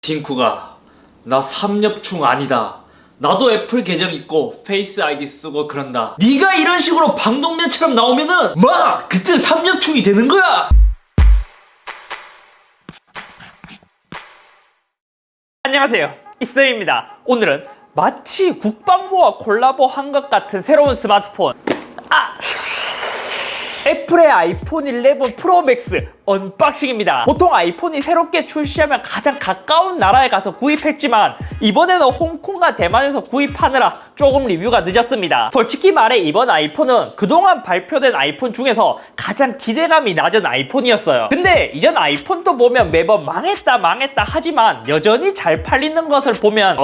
팅쿠가 나 삼엽충 아니다. 나도 애플 계정 있고 페이스 아이디 쓰고 그런다. 네가 이런 식으로 방독면처럼 나오면은 막 그때 삼엽충이 되는 거야. 안녕하세요, 이쌤입니다. 오늘은 마치 국방부와 콜라보한 것 같은 새로운 스마트폰, 애플의 아이폰 11 프로 맥스 언박싱입니다. 보통 아이폰이 새롭게 출시하면 가장 가까운 나라에 가서 구입했지만 이번에는 홍콩과 대만에서 구입하느라 조금 리뷰가 늦었습니다. 솔직히 말해 이번 아이폰은 그동안 발표된 아이폰 중에서 가장 기대감이 낮은 아이폰이었어요. 근데 이전 아이폰도 보면 매번 망했다 하지만 여전히 잘 팔리는 것을 보면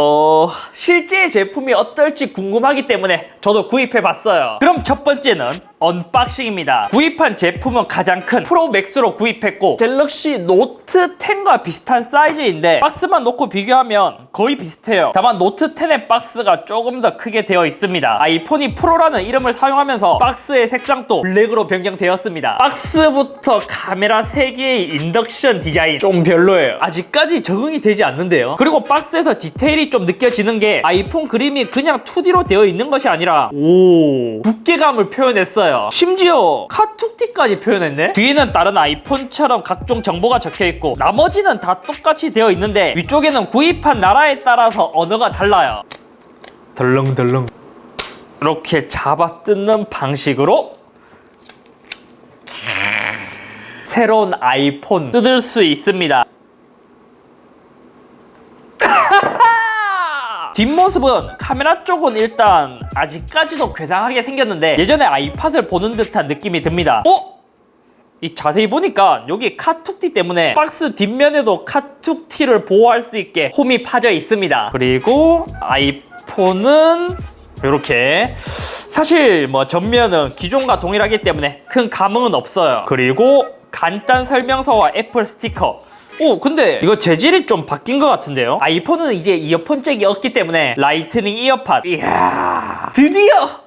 실제 제품이 어떨지 궁금하기 때문에 저도 구입해봤어요. 그럼 첫 번째는 언박싱입니다. 구입한 제품은 가장 큰 프로 맥스로 구입했고 갤럭시 노트 10과 비슷한 사이즈인데 박스만 놓고 비교하면 거의 비슷해요. 다만 노트 10의 박스가 조금 더 크게 되어 있습니다. 아이폰이 프로라는 이름을 사용하면서 박스의 색상도 블랙으로 변경되었습니다. 박스부터 카메라 3개의 인덕션 디자인 좀 별로예요. 아직까지 적응이 되지 않는데요. 그리고 박스에서 디테일이 좀 느껴지는 게 아이폰 그림이 그냥 2D로 되어 있는 것이 아니라 두께감을 표현했어요. 심지어 카툭티까지 표현했네? 뒤에는 다른 아이폰처럼 각종 정보가 적혀있고 나머지는 다 똑같이 되어 있는데 위쪽에는 구입한 나라에 따라서 언어가 달라요. 덜렁덜렁 이렇게 잡아 뜯는 방식으로 새로운 아이폰 뜯을 수 있습니다. 뒷모습은 카메라 쪽은 일단 아직까지도 괴상하게 생겼는데 예전에 아이팟을 보는 듯한 느낌이 듭니다. 이 자세히 보니까 여기 카툭티 때문에 박스 뒷면에도 카툭티를 보호할 수 있게 홈이 파져 있습니다. 그리고 아이폰은 이렇게 사실 전면은 기존과 동일하기 때문에 큰 감흥은 없어요. 그리고 간단 설명서와 애플 스티커. 근데 이거 재질이 좀 바뀐 것 같은데요? 아이폰은 이제 이어폰 잭이 없기 때문에 라이트닝 이어팟. 이야, 드디어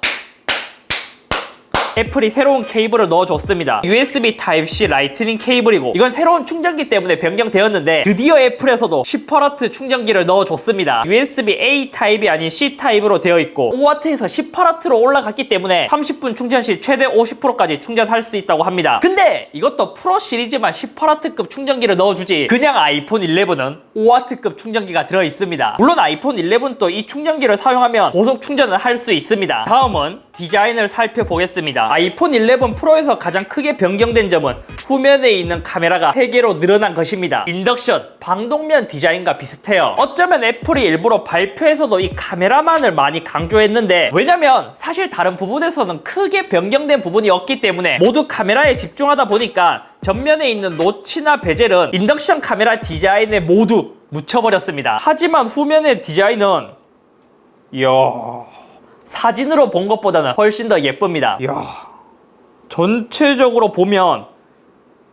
애플이 새로운 케이블을 넣어줬습니다. USB Type-C 라이트닝 케이블이고 이건 새로운 충전기 때문에 변경되었는데 드디어 애플에서도 10W 충전기를 넣어줬습니다. USB-A 타입이 아닌 C 타입으로 되어 있고 5W에서 10W로 올라갔기 때문에 30분 충전 시 최대 50%까지 충전할 수 있다고 합니다. 근데 이것도 프로 시리즈만 10W급 충전기를 넣어주지 그냥 아이폰 11은 5W급 충전기가 들어있습니다. 물론 아이폰 11도 이 충전기를 사용하면 고속 충전을 할 수 있습니다. 다음은 디자인을 살펴보겠습니다. 아이폰 11 프로에서 가장 크게 변경된 점은 후면에 있는 카메라가 3개로 늘어난 것입니다. 인덕션, 방독면 디자인과 비슷해요. 어쩌면 애플이 일부러 발표에서도 이 카메라만을 많이 강조했는데 왜냐면 사실 다른 부분에서는 크게 변경된 부분이 없기 때문에 모두 카메라에 집중하다 보니까 전면에 있는 노치나 베젤은 인덕션 카메라 디자인에 모두 묻혀버렸습니다. 하지만 후면의 디자인은 사진으로 본 것보다는 훨씬 더 예쁩니다. 전체적으로 보면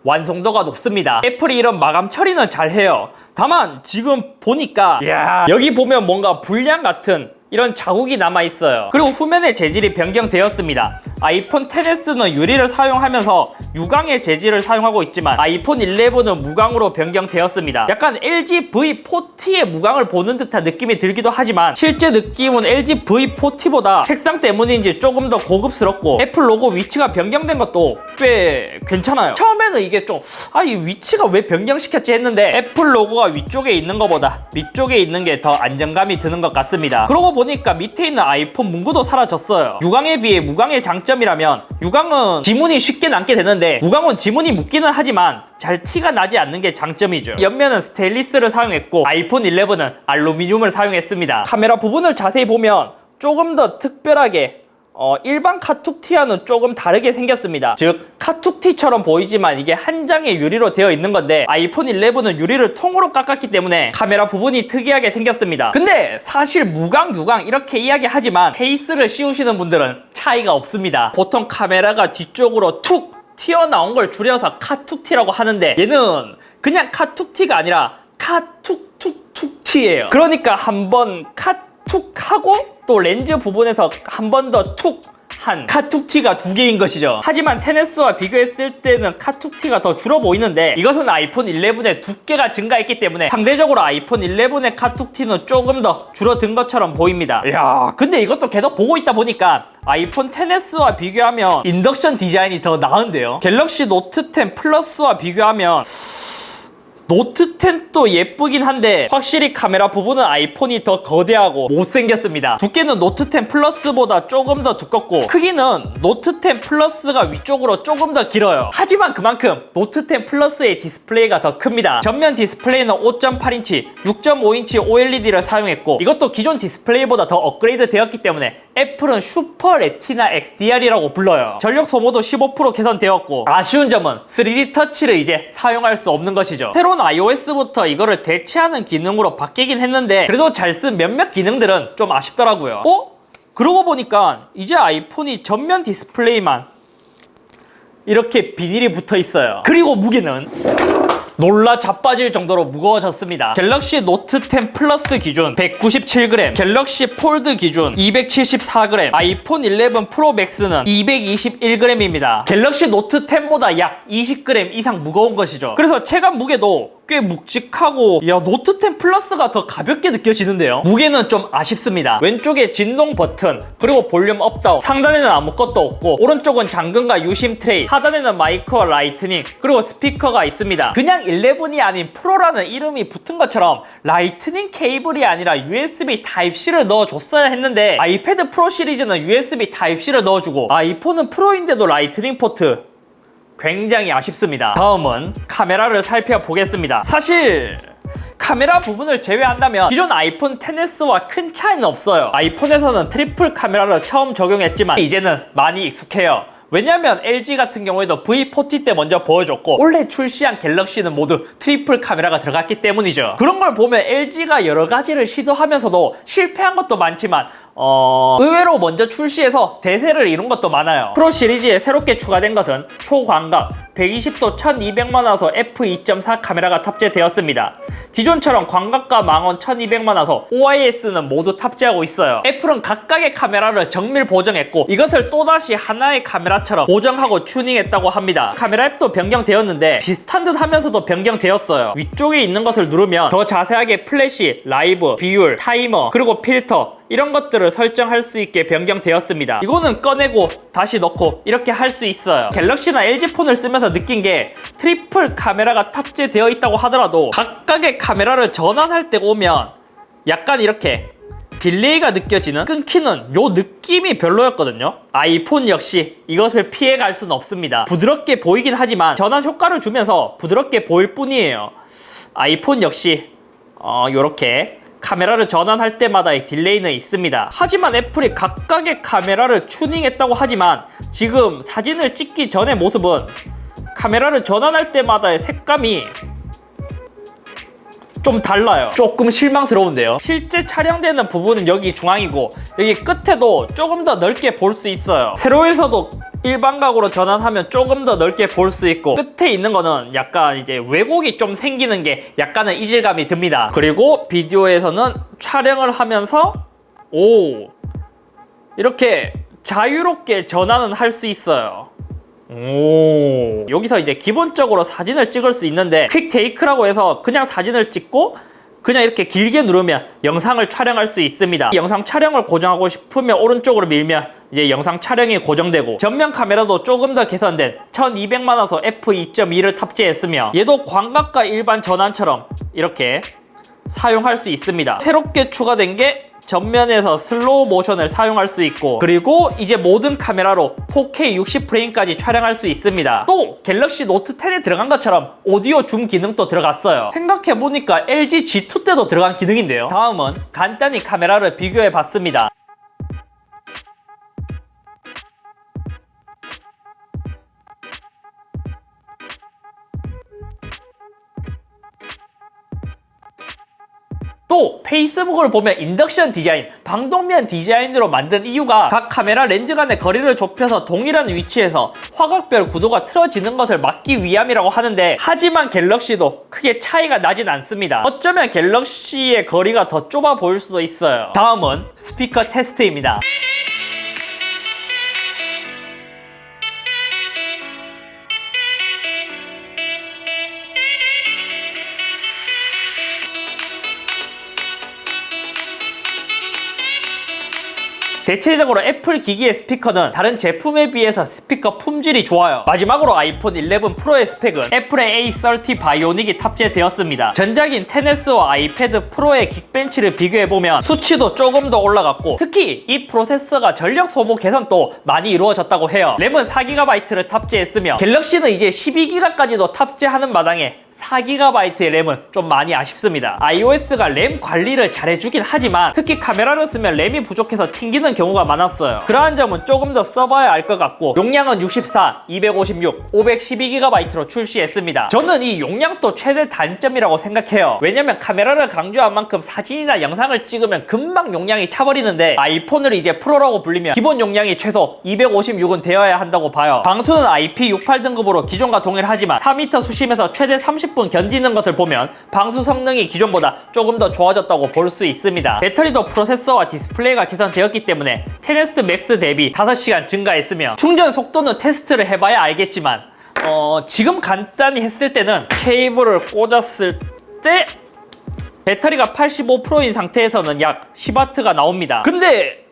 완성도가 높습니다. 애플이 이런 마감 처리는 잘해요. 다만 지금 보니까 여기 보면 뭔가 불량 같은 이런 자국이 남아있어요. 그리고 후면의 재질이 변경되었습니다. 아이폰 XS는 유리를 사용하면서 유광의 재질을 사용하고 있지만 아이폰 11은 무광으로 변경되었습니다. 약간 LG V40의 무광을 보는 듯한 느낌이 들기도 하지만 실제 느낌은 LG V40보다 색상 때문인지 조금 더 고급스럽고 애플 로고 위치가 변경된 것도 꽤 괜찮아요. 처음에는 이게 좀 이 위치가 왜 변경시켰지 했는데 애플 로고가 위쪽에 있는 것보다 밑쪽에 있는 게 더 안정감이 드는 것 같습니다. 그러고 보니까 밑에 있는 아이폰 문구도 사라졌어요. 유광에 비해 무광의 장점이라면 유광은 지문이 쉽게 남게 되는데 무광은 지문이 묻기는 하지만 잘 티가 나지 않는 게 장점이죠. 옆면은 스테인리스를 사용했고 아이폰 11은 알루미늄을 사용했습니다. 카메라 부분을 자세히 보면 조금 더 특별하게 일반 카툭티와는 조금 다르게 생겼습니다. 즉 카툭티처럼 보이지만 이게 한 장의 유리로 되어 있는 건데 아이폰 11은 유리를 통으로 깎았기 때문에 카메라 부분이 특이하게 생겼습니다. 근데 사실 무광, 유광 이렇게 이야기하지만 케이스를 씌우시는 분들은 차이가 없습니다. 보통 카메라가 뒤쪽으로 툭 튀어나온 걸 줄여서 카툭티라고 하는데 얘는 그냥 카툭티가 아니라 카툭툭툭티예요. 그러니까 한번 카툭하고 또 렌즈 부분에서 한 번 더 툭 한 카툭티가 2개인 것이죠. 하지만 10s와 비교했을 때는 카툭티가 더 줄어 보이는데 이것은 아이폰 11의 두께가 증가했기 때문에 상대적으로 아이폰 11의 카툭티는 조금 더 줄어든 것처럼 보입니다. 이야, 근데 이것도 계속 보고 있다 보니까 아이폰 10s와 비교하면 인덕션 디자인이 더 나은데요. 갤럭시 노트 10 플러스와 비교하면 노트 10도 예쁘긴 한데 확실히 카메라 부분은 아이폰이 더 거대하고 못생겼습니다. 두께는 노트 10 플러스보다 조금 더 두껍고 크기는 노트 10 플러스가 위쪽으로 조금 더 길어요. 하지만 그만큼 노트 10 플러스의 디스플레이가 더 큽니다. 전면 디스플레이는 5.8인치, 6.5인치 OLED를 사용했고 이것도 기존 디스플레이보다 더 업그레이드 되었기 때문에 애플은 슈퍼 레티나 XDR이라고 불러요. 전력 소모도 15% 개선되었고 아쉬운 점은 3D 터치를 이제 사용할 수 없는 것이죠. 새로운 iOS부터 이거를 대체하는 기능으로 바뀌긴 했는데 그래도 잘 쓴 몇몇 기능들은 좀 아쉽더라고요. 그러고 보니까 이제 아이폰이 전면 디스플레이만 이렇게 비닐이 붙어 있어요. 그리고 무게는 놀라 자빠질 정도로 무거워졌습니다. 갤럭시 노트 10 플러스 기준 197g, 갤럭시 폴드 기준 274g, 아이폰 11 프로 맥스는 221g입니다. 갤럭시 노트 10보다 약 20g 이상 무거운 것이죠. 그래서 체감 무게도 꽤 묵직하고 노트 10 플러스가 더 가볍게 느껴지는데요. 무게는 좀 아쉽습니다. 왼쪽에 진동 버튼, 그리고 볼륨 업다운, 상단에는 아무것도 없고 오른쪽은 잠금과 유심 트레이, 하단에는 마이크와 라이트닝, 그리고 스피커가 있습니다. 그냥 11이 아닌 프로라는 이름이 붙은 것처럼 라이트닝 케이블이 아니라 USB 타입C를 넣어줬어야 했는데 아이패드 프로 시리즈는 USB 타입C를 넣어주고 아이폰은 프로인데도 라이트닝 포트, 굉장히 아쉽습니다. 다음은 카메라를 살펴보겠습니다. 사실 카메라 부분을 제외한다면 기존 아이폰 10s와 큰 차이는 없어요. 아이폰에서는 트리플 카메라를 처음 적용했지만 이제는 많이 익숙해요. 왜냐면 LG 같은 경우에도 V40 때 먼저 보여줬고 올해 출시한 갤럭시는 모두 트리플 카메라가 들어갔기 때문이죠. 그런 걸 보면 LG가 여러 가지를 시도하면서도 실패한 것도 많지만 의외로 먼저 출시해서 대세를 이룬 것도 많아요. 프로 시리즈에 새롭게 추가된 것은 초광각 120도 1200만화소 f2.4 카메라가 탑재되었습니다. 기존처럼 광각과 망원 1200만화소 OIS는 모두 탑재하고 있어요. 애플은 각각의 카메라를 정밀 보정했고 이것을 또다시 하나의 카메라처럼 보정하고 튜닝했다고 합니다. 카메라 앱도 변경되었는데 비슷한 듯 하면서도 변경되었어요. 위쪽에 있는 것을 누르면 더 자세하게 플래시, 라이브, 비율, 타이머, 그리고 필터 이런 것들을 설정할 수 있게 변경되었습니다. 이거는 꺼내고 다시 넣고 이렇게 할 수 있어요. 갤럭시나 LG 폰을 쓰면서 느낀 게 트리플 카메라가 탑재되어 있다고 하더라도 각각의 카메라를 전환할 때 오면 약간 이렇게 딜레이가 느껴지는, 끊기는 요 느낌이 별로였거든요. 아이폰 역시 이것을 피해갈 수는 없습니다. 부드럽게 보이긴 하지만 전환 효과를 주면서 부드럽게 보일 뿐이에요. 아이폰 역시 요렇게 카메라를 전환할 때마다의 딜레이는 있습니다. 하지만 애플이 각각의 카메라를 튜닝했다고 하지만 지금 사진을 찍기 전의 모습은 카메라를 전환할 때마다의 색감이 좀 달라요. 조금 실망스러운데요. 실제 촬영되는 부분은 여기 중앙이고 여기 끝에도 조금 더 넓게 볼 수 있어요. 세로에서도 일반각으로 전환하면 조금 더 넓게 볼 수 있고 끝에 있는 거는 약간 이제 왜곡이 좀 생기는 게 약간은 이질감이 듭니다. 그리고 비디오에서는 촬영을 하면서 이렇게 자유롭게 전환은 할 수 있어요. 여기서 이제 기본적으로 사진을 찍을 수 있는데 퀵 테이크라고 해서 그냥 사진을 찍고 그냥 이렇게 길게 누르면 영상을 촬영할 수 있습니다. 영상 촬영을 고정하고 싶으면 오른쪽으로 밀면 이제 영상 촬영이 고정되고 전면 카메라도 조금 더 개선된 1200만화소 f2.2를 탑재했으며 얘도 광각과 일반 전환처럼 이렇게 사용할 수 있습니다. 새롭게 추가된 게 전면에서 슬로우 모션을 사용할 수 있고 그리고 이제 모든 카메라로 4K 60프레임까지 촬영할 수 있습니다. 또 갤럭시 노트 10에 들어간 것처럼 오디오 줌 기능도 들어갔어요. 생각해보니까 LG G2 때도 들어간 기능인데요. 다음은 간단히 카메라를 비교해봤습니다. 또 페이스북을 보면 인덕션 디자인, 방독면 디자인으로 만든 이유가 각 카메라 렌즈 간의 거리를 좁혀서 동일한 위치에서 화각별 구도가 틀어지는 것을 막기 위함이라고 하는데 하지만 갤럭시도 크게 차이가 나진 않습니다. 어쩌면 갤럭시의 거리가 더 좁아 보일 수도 있어요. 다음은 스피커 테스트입니다. 대체적으로 애플 기기의 스피커는 다른 제품에 비해서 스피커 품질이 좋아요. 마지막으로 아이폰 11 프로의 스펙은 애플의 A30 바이오닉이 탑재되었습니다. 전작인 XS와 아이패드 프로의 긱벤치를 비교해보면 수치도 조금 더 올라갔고, 특히 이 프로세서가 전력 소모 개선도 많이 이루어졌다고 해요. 램은 4GB를 탑재했으며 갤럭시는 이제 12GB까지도 탑재하는 마당에 4GB의 램은 좀 많이 아쉽습니다. iOS가 램 관리를 잘해주긴 하지만 특히 카메라를 쓰면 램이 부족해서 튕기는 경우가 많았어요. 그러한 점은 조금 더 써봐야 알 것 같고, 용량은 64, 256, 512GB로 출시했습니다. 저는 이 용량도 최대 단점이라고 생각해요. 왜냐면 카메라를 강조한 만큼 사진이나 영상을 찍으면 금방 용량이 차버리는데, 아이폰을 이제 프로라고 불리면 기본 용량이 최소 256은 되어야 한다고 봐요. 방수는 IP68 등급으로 기존과 동일하지만 4m 수심에서 최대 30분 견디는 것을 보면 방수 성능이 기존보다 조금 더 좋아졌다고 볼 수 있습니다. 배터리도 프로세서와 디스플레이가 개선되었기 때문에 XS 맥스 대비 5시간 증가했으며, 충전 속도는 테스트를 해봐야 알겠지만 지금 간단히 했을 때는 케이블을 꽂았을 때 배터리가 85%인 상태에서는 약 10W가 나옵니다. 근데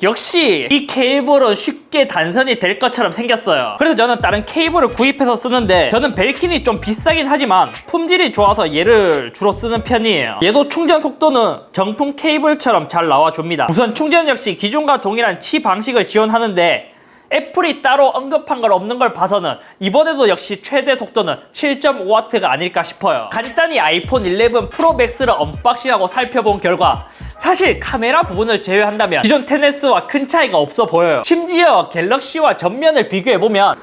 역시 이 케이블은 쉽게 단선이 될 것처럼 생겼어요. 그래서 저는 다른 케이블을 구입해서 쓰는데, 저는 벨킨이 좀 비싸긴 하지만 품질이 좋아서 얘를 주로 쓰는 편이에요. 얘도 충전 속도는 정품 케이블처럼 잘 나와줍니다. 우선 충전 역시 기존과 동일한 치 방식을 지원하는데, 애플이 따로 언급한 걸 없는 걸 봐서는 이번에도 역시 최대 속도는 7.5W가 아닐까 싶어요. 간단히 아이폰 11 프로 맥스를 언박싱하고 살펴본 결과 사실 카메라 부분을 제외한다면 기존 XS와 큰 차이가 없어 보여요. 심지어 갤럭시와 전면을 비교해보면,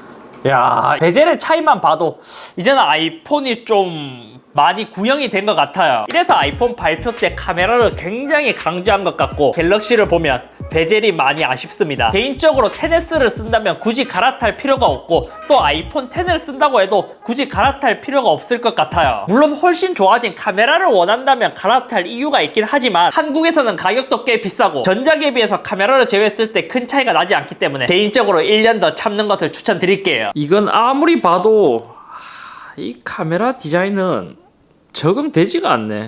야, 베젤의 차이만 봐도 이제는 아이폰이 좀 많이 구형이 된 것 같아요. 이래서 아이폰 발표 때 카메라를 굉장히 강조한 것 같고, 갤럭시를 보면 베젤이 많이 아쉽습니다. 개인적으로 XS를 쓴다면 굳이 갈아탈 필요가 없고, 또 아이폰 X을 쓴다고 해도 굳이 갈아탈 필요가 없을 것 같아요. 물론 훨씬 좋아진 카메라를 원한다면 갈아탈 이유가 있긴 하지만 한국에서는 가격도 꽤 비싸고 전작에 비해서 카메라를 제외했을 때 큰 차이가 나지 않기 때문에 개인적으로 1년 더 참는 것을 추천드릴게요. 이건 아무리 봐도 이 카메라 디자인은 적응되지가 않네.